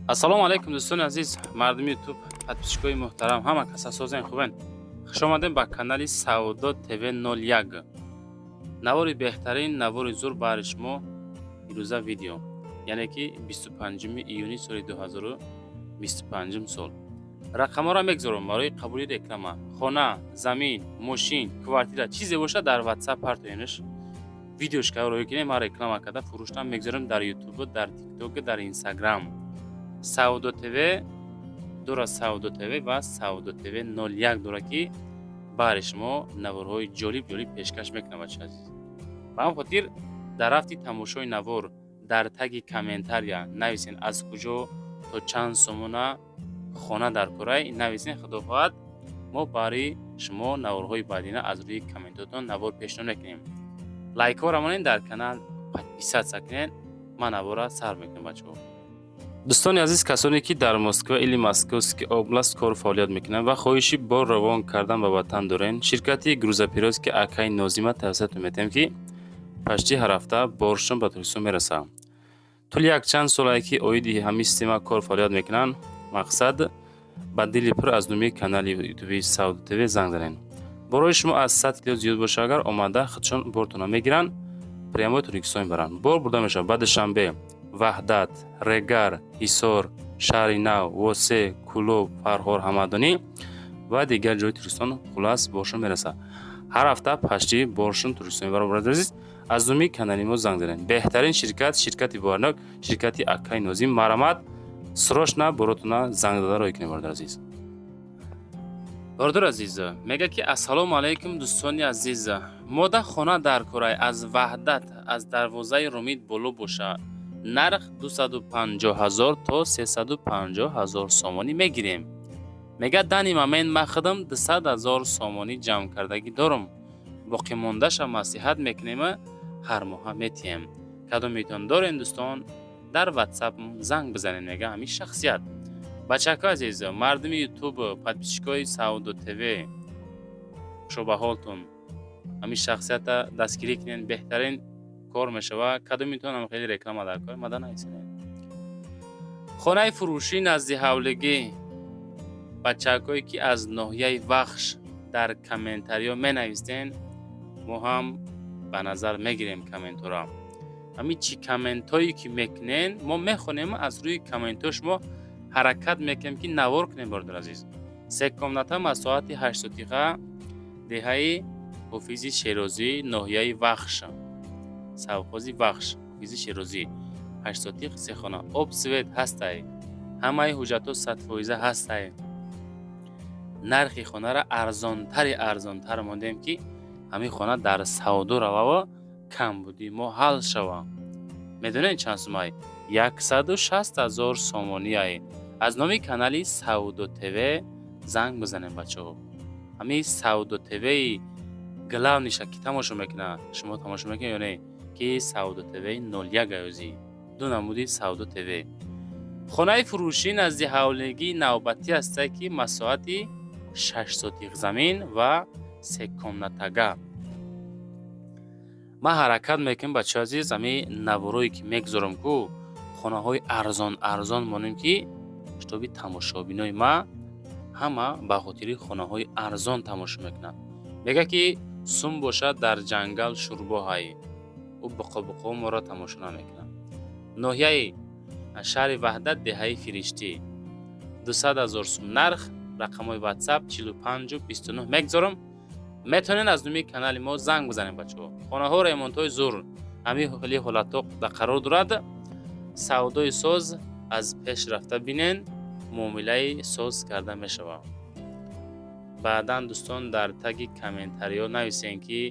ассалому алайкум дӯстони азиз, мардуми ютуб, подписчикои муҳтарам, ҳама кас асозен хубен. Хуш омадем ба канали Саудо ТВ 01. Навори беҳтарин, навори зур баҳри шумо ирӯза видео. Яъне ки 25 июни соли 2025 сол. Рақамҳоро мегзорам барои қабули реклама. Хона, замин, мошин, квартира чизе боша дар WhatsApp партоянаш видеошка роё кинем, ма реклама карда фурӯштам мегзорам дар YouTube, дар TikTok, дар Instagram. Саудо ТВ дора Саудо ТВ ва Саудо ТВ 01 дора ки баҳри шумо наворҳои ҷолиб пешкаш мекунам бача азиз. Ба ҳамин хотир дар рафти тамошои навор дар таги комментария нависен аз куҷо то чанд сомона хона дар Курай нависен, худохоҳад мо баҳри шумо наворҳои баъдина аз рӯи комментотон навор пешниҳод мекунем. Лайкҳо рамонен, дар канал подписатсия кунен, ман навора сар мекунам бачаҳо. дӯстони азиз, касоне ки дар Москва или Московский област кор фаъолият мекунанд ва хоҳиши бор равон кардан ба ватан дорен, ширкати грузоперевозки Акаи Нозима тавсиятон метем ки пашти ҳар ҳафта боршон ба Туркистон мерасад. тӯли якчанд солае ки оиди ҳамин система кор фаъолият мекунанд. мақсад ба дили пур аз номи канали ютуби Саудо ТВ занг занед. борои шумо аз 100 кило зиёд боша, агар омада худшон бортона мегиранд, прямои Туркистон баранд. бор бурда мешавад ба Душанбе, Ваҳдат, Регар, Ҳисор, Шаҳри Нав, Восе, Кӯлоб, Фарҳор, Ҳамадонӣ ва дигар ҷои Туркистон хулас боршон мерасад. ҳар ҳафта пашти боршон Туркистон баробар азиз, аз номи канали мо занг занед. беҳтарин ширкат, ширкати боварнок, ширкати Акаи Нозим марамат, срочно боротона занг дада роҳ кунед бародар азиз. бародар азиз, мега ки ассалому алайкум дӯстони азиз. мода хона дар Курай аз Ваҳдат, аз дарвозаи Румид боло боша, нарх 250,000 то 350,000 сомонӣ мегирем. мега дани мамен махдам 200,000 сомонӣ ҷамъ кардагӣ дорам. боқӣ мондаша маслиҳат мекунем, ҳар моҳа метиҳем. кадометон дорен дӯстон, дар WhatsApp занг бизанед. мега ҳамин шахсият. бачаҳко азиз, мардуми YouTube, подписчикои Саудо ТВ, хушобаҳолтон. ҳамин шахсията дастгирӣ кунед, беҳтарин кор мешава. кадометон ҳам хеле реклама дар кор мада нависенед. хонаи фурӯшӣ назди ҳавлигӣ, бачаҳкое ки аз ноҳияи Вахш дар комментариҳо менавистен, мо ҳам ба назар мегирем комментҳоро. ҳамин чи комментҳое ки мекунен, мо мехонем, аз рӯи комментҳо шумо ҳаракат мекунем ки навор кунем бародар азиз. се комната масоати 8 сотиқа деҳаи ҳофизи Шерозӣ, ноҳияи Вахш, савхози Вахш, ҳофизи Шерозӣ, 8 сотиқ, се хона, об свет ҳастай, ҳамаи ҳуҷҷатҳо 100% ҳастай. нархи хонара арзонтар мондем ки ҳамин хона дар савдо равава камбуди мо ҳал шава. медонед чанд сомай? 160,000 сомонияй. аз номи канали Саудо ТВ занг бизанем бачаҳо. ҳамин Саудо ТВ-и главниша ки тамошо мекуна, шумо тамошо мекунед ё не, ки Саудо ТВ 01 аёзӣ, ду намуди Саудо ТВ. хонаи фурӯшӣ назди ҳавлигӣ навбатӣ ҳастай ки масоати 6 сотиқ замин ва 3 комнатага. ма ҳаракат мекунем бачаҳо азиз, ҳамин наворое ки мегзорам ку хонаҳои арзон монем ки шитоби тамошобинои ма ҳама ба хотири хонаҳои арзон тамошо мекунанд. мега ки сум бошад дар ҷангал шурбоҳай, ӯ буқо моро тамошо намекунад. ноҳияи шаҳри Ваҳдат, деҳаи Фириштӣ, 200,000 сум нарх. рақамҳои WhatsApp 45 29 мегзорам. метавонед аз номи канали мо занг бизанед бачаҳо. хонаҳо ремонтҳои зур, ҳамин ҳоли ҳолатҳо дар қарор дорад. савдои соз аз пеш рафта бинен, муомилаи соз карда мешавад. баъдан дӯстон дар таги комментариҳо нависен ки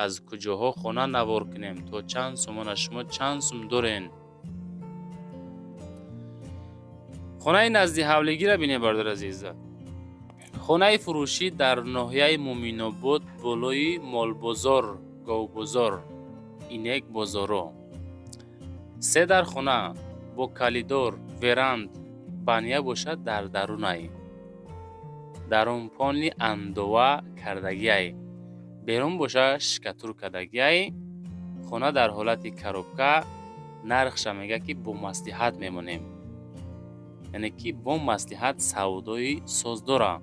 аз куҷоҳо хона навор кунем, то чанд сомона, шумо чанд сум дорен. хонаи назди ҳавлигиро бинед бародар азиз. хонаи фурӯшӣ дар ноҳияи Муъминобод, болои Молбозор, Говбозор, Инек бозоро. 3 дар хона бо калидор, веранд, баня бошад дар дарунай. дарунпони андова кардагиай, берун боша шикатур кардагиай. хона дар ҳолати коробка, нархша мега ки бо маслиҳат мемонем. یعنی که با مصلحت سودای ساز داره،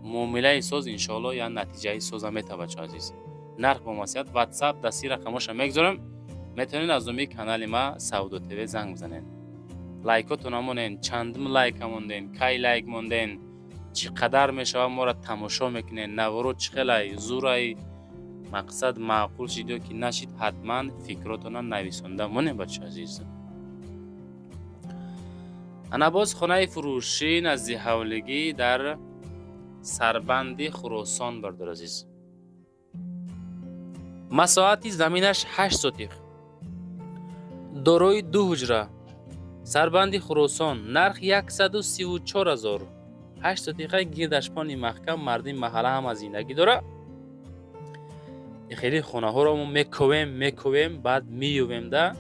معامله ساز انشالله یا نتیجه ساز هم میتونه بچه عزیز. نرخ با مصلحت واتساپ دستی رقماش میگذارم، میتونین از دومی کانال ما سودا تیوی زنگ بزنین. لایکاتون همونین، چندم لایک هموندین، کی لایک موندین، چقدر میشه ما را تماشا میکنین، نوارو چخلای زورای مقصد معقول شیدو که نشید حتما فکراتون نویسنده مونین بچه عزیز. انا باز خانه فروشی نزدی حولگی در سربندی خراسان بردار عزیز. مساحت زمینش 8 سوتیق، دارای 2 حجره، سربندی خراسان، نرخ 134,000. 8 سوتیقه گیردشپانی محکم، مردم محله هم از زندگی داره. خیلی خونه ها رو میکویم بعد میویم ده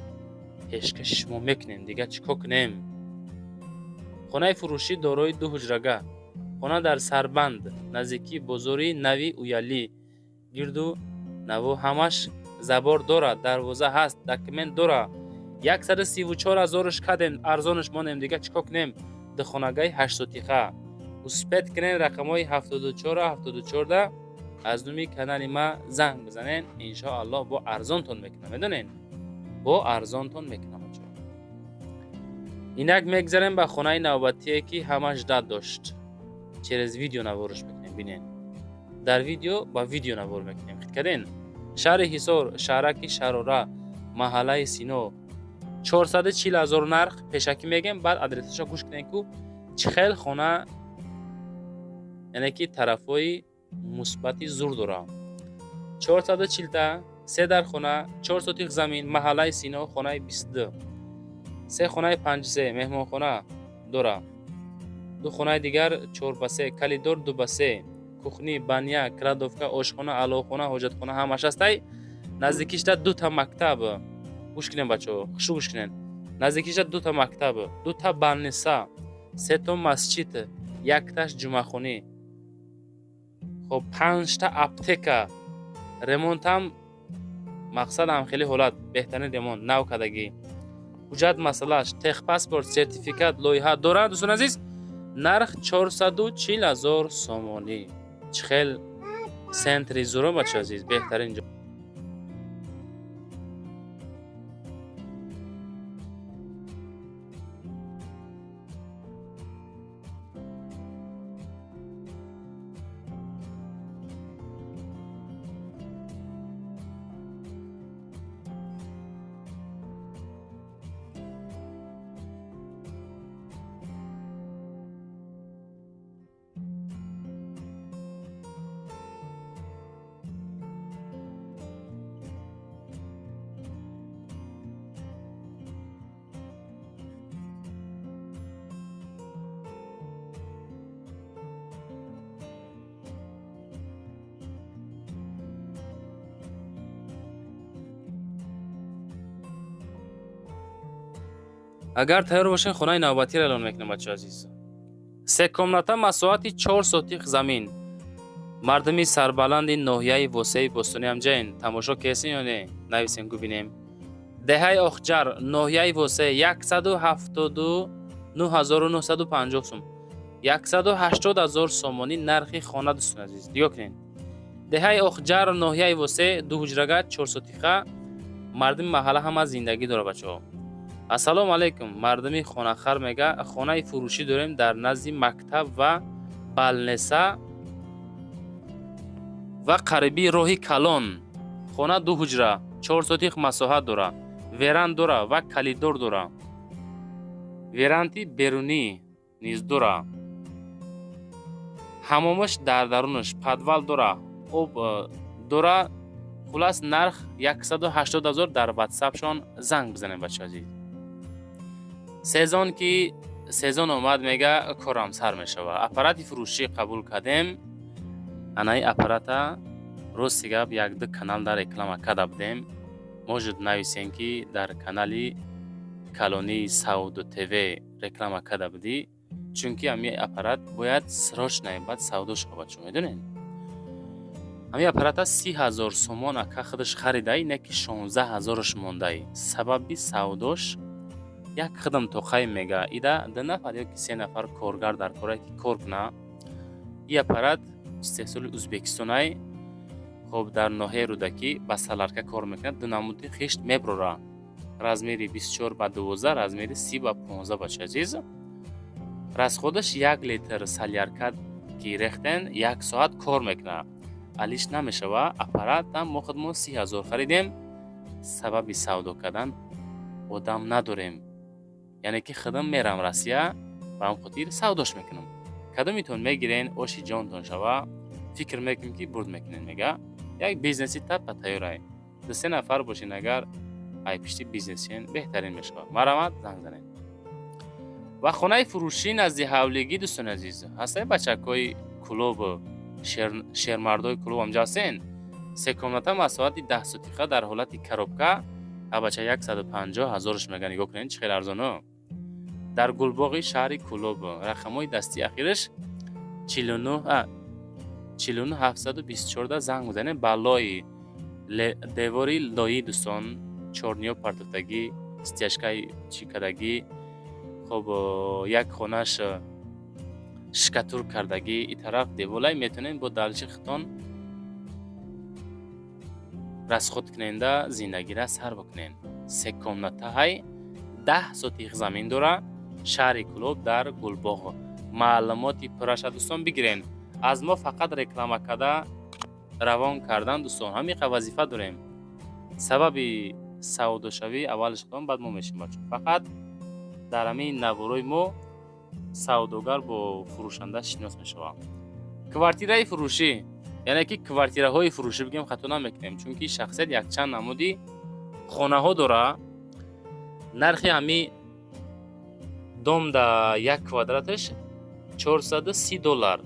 پیشکشش ما میکنیم دیگه چیکار کنیم. خانه فروشی دارای 2 حجرگه، خانه در سربند نزدیکی بازاری نوی اویالی، گردو نوو همش زبار داره، دروازه هست، دکمنت داره. 134,000 کدیم، ارزانش مانیم دیگه چیکار کنیم. ده خانگاه 8 سوتیقه اسپت کنین، رقمای 74 از دومی کانال ما زنگ بزنین، انشاءالله با ارزانتون میکنم. میدونین با ارزانتون میکنم. اینک میگذاریم به خونه نوبتی که همش داد داشت، چرز ویدیو نوارش میکنیم. بینین در ویدیو با ویدیو نوار میکنیم. خیلی کردین شهر حصار، شهرک شراره، محله سینو، 440,000 نرخ پیشکی میگیم. بعد ادرسش رو گوش کنین که چخیل خونه، یعنی که طرفای مثبتی زور داره. 440 تا 3 در خونه، 4 سوتیق زمین، محله سینو، خونه 22، 3 خونه 5 مهمان خونه داره، 2 خونه دیگر 4 بسه، کلیدور 2 بسه، کوخنی، بانیا، کلادوفکا، آشخونه، علاوخونه، حاجت خونه همش هست. نزدیکیش 2 تا مکتب. گوش کنین بچه‌ها، خوب گوش کنین. نزدیکیش 2 تا مکتب، 2 تا بانیسا، 3 تا مسجد، 1 تاش جمعه خونه، خب 5 تا اپتیکا. ریمونت هم مقصد هم خیلی حالت بهترین ریمونت نو کدگی. حجت مسئلهش تخ پاسپورت، سرتیفیکات، لایحه داره. دوستان عزیز نرخ 440,000 سومانی. چخیل سنتری زورو بچه عزیز، بهترین جا. اگر تیار باشین خونه نوبتی را اعلان میکنم بچه عزیز. 3 کامناتا مساحت 4 سوتیق زمین، مردمی سربلند ناحیه وسیع بستانی هم جین. تماشا کسی یا نه نویسین کو بینیم. دهه اخجر ناحیه وسیع 179,950 سوم، 180,000 سومانی نرخ خانه. دوستان عزیز دیگه کنین. دهه اخجر ناحیه وسیع 2 حجرگه 4 سوتیقه، مردم محله هم از زندگی داره بچه‌ها. السلام علیکم. مردمی خانه خر میگه خانه فروشی داریم در نزد مکتب و بلنسه و قریبی راهی کلان. خانه 2 حجره 4 سوتیق مساحت داره، ویران داره و کلیدور داره. ویرانتی بیرونی نیز داره، حمامش در درونش، پدوال داره، آب داره. خلاص نرخ 180,000. در واتساپ شان زنگ بزنین بچه عزیز. سیزن که سیزن اومد میگه کارم سر میشه و اپارات فروشی قبول کردیم. انای اپارات روز سیگاب 1-2 کانال در رکلام کرده بودیم. موجود نویسین که در کانالی کالونی سودا تیوی رکلام کرده بودی، چونکی همی اپارات باید سراش نایباد سودا شو بچه میدونین. همی اپارات 30,000 سومان اکا خودش خریده، اینه که 16,000ش مونده. سببی سوداش як қадам тоқай мега ида 2 нафар ё ки 3 нафар коргар дар кора ки кор куна. И аппарат истеҳсоли Ӯзбекистонай хоб дар ноҳияи Рӯдакӣ ба саларка кор мекунад. Ду намуди хишт меброра. Размери 24/12, размери 30/15 бача азиз. Расходаш 1 литр салярка ки рехтен 1 соат кор мекунад. Алиш намешава. Аппаратам мо худмон 30,000 харидем. Сабаби савдо кардан одам надорем. Яъне ки худам мерам Россия ба ҳам хотир савдош мекунам. Кадомитон мегирен оши ҷонтон шава. Фикр мекунем ки бурд мекунем мега. Як бизнеси тапа тайёрай. 2-3 нафар бошин агар ай пишти бизнесен беҳтарин мешавад. Марамад занг занед. Ва хонаи фурӯшӣ назди ҳавлигӣ дӯстон азиз. Ҳастаи бачакҳои клуб шермардои клуб ҳамҷо ҳастен. Се комната масоати 10 сотиха дар ҳолати коробка абача 150,000 меган. Нигоҳ кунед чӣ хеле арзоно. Дар Гулбоғи шаҳри клуб рақамҳои дастии ахираш 49724 занг мезанед. Ба лои девори лои дӯстон чорниё партофтагӣ, стяжкаи чикадагӣ, хоб як хонаш шикатур кардагӣ, и тараф деволай метонен бо далчи хитон расход куненда зиндагиро сар букунен. Се комнатаҳай 10 сотих замин дора. Шаҳри клуб дар Гулбоғ. Маълумоти пурраша дӯстон бигирен. Аз мо фақат реклама карда равон кардан дӯстон. Ҳамиқа вазифа дорем. Сабаби савдошавӣ аввалаш худон баъд мо мешим бачо. Фақат дар ҳамин наворои мо савдогар бо фурӯшанда шинос мешавад. Квартираи фурӯшӣ, яъне ки квартираҳои фурӯшӣ бигем хато намекунем, чунки шахсият якчанд намуди хонаҳо дора. Нархи ҳами дом да 1 квадраташ $430,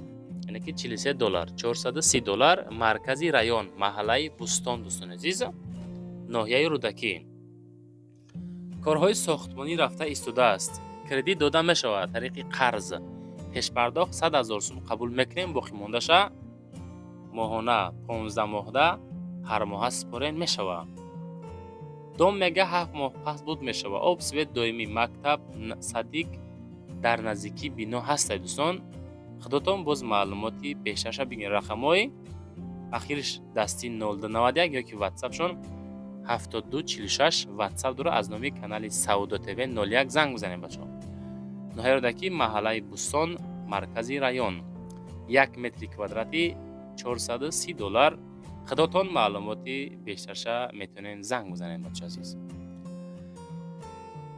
яъне ки $43, $430. Маркази район, маҳаллаи Бустон дӯстон азиз, ноҳияи Рӯдакӣ. Корҳои сохтмонӣ рафта истодааст. Кредит дода мешавад тариқи қарз. Пешпардохт 100,000 сум қабул мекунем. боқимондаша моҳона 15 моҳда ҳар моҳа спорен мешавад. дом мега 7 моҳ пас буд мешавад. об свет доимӣ, мактаб садик дар наздикии бино ҳастад дӯстон. худотон боз маълумоти бештарша бигиред. рақамҳои ахириш дасти 0291 ёки ватсапшон 7246 ватсап дора. аз номи канали Саудо ТВ 01 занг бизанед бачаҳо. ноҳияи Рӯдакӣ, маҳаллаи Бустон, маркази район. 1 метри квадратӣ $430. худотон маълумоти бештарша метонен занг бизанед бачаҳо азиз.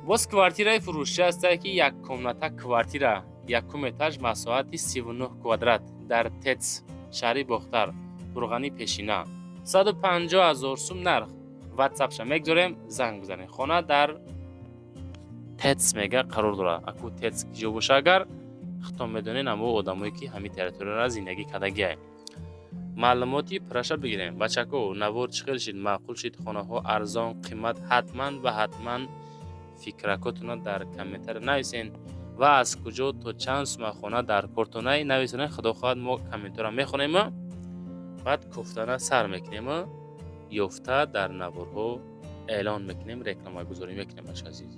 боз квартираи фурӯшӣ ҳастае ки 1 комната квартира 1 этаж масоати 39 квадрат дар ТЭЦ шаҳри Бохтар, Турғани Пешина. 150,000 сум нарх. ватсапша мегзорем, занг бизанед. хона дар ТЭЦ мега қарор дорад. аку ТЭЦ ҷо боша агар хитон медонен амо одамое ки ҳамин территорияро зиндагӣ кардагиай. маълумоти пурраша бигирем. бачако навор чӣ хел шид, маъқул шид, хонаҳо арзон, қимат? ҳатман ва ҳатман фикракотона дар комментар нависен ва аз куҷо то чанд сума хона дар кортонай нависонед. худо хоҳад мо комментора мехонем, баъд кофтана сар мекунем, ёфта дар наворҳо эълон мекунем, рекламагузорӣ мекунем бачаҳо азиз.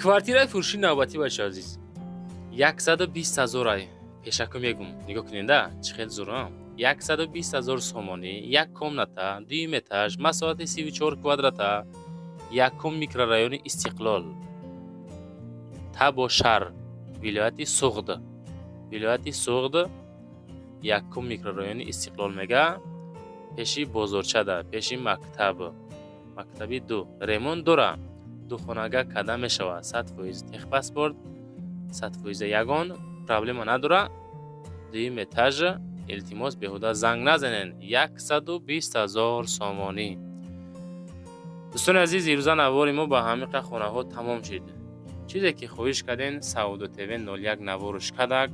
квартираи фурӯшии навбатӣ бачаҳо азиз 120,000 ай. пешаку мегум, нигоҳ кунед чӣ хел зӯра. 120,000 сомонӣ, 1 комната, 2 этаж, масоати 34 квадрата, 1 микрорайони Истиқлол, Табо шаҳр, вилояти Суғд. вилояти Суғд 1 микрорайони Истиқлол мега. пеши бозорчада, пеши мактаби 2 ремонт дора. духонага када мешавад. 100% техпаспорт, 100% ягон, проблема надора. 2 этаж. илтимос беҳуда занг назанен. 120,000 сомонӣ. дӯстони азиз, ирӯза навори мо ба ҳамиқа хонаҳо тамом шид. чизе ки хоҳиш карден Саудо ТВ 01 наворуш кадак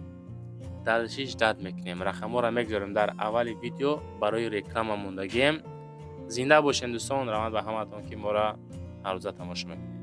далшиш дад мекунем. рақамҳоро мегзорем дар аввали видео барои реклама мондагием. зинда бошен дӯстон. раванд ба ҳаматон ки моро ҳар рӯза тамошо мекунед.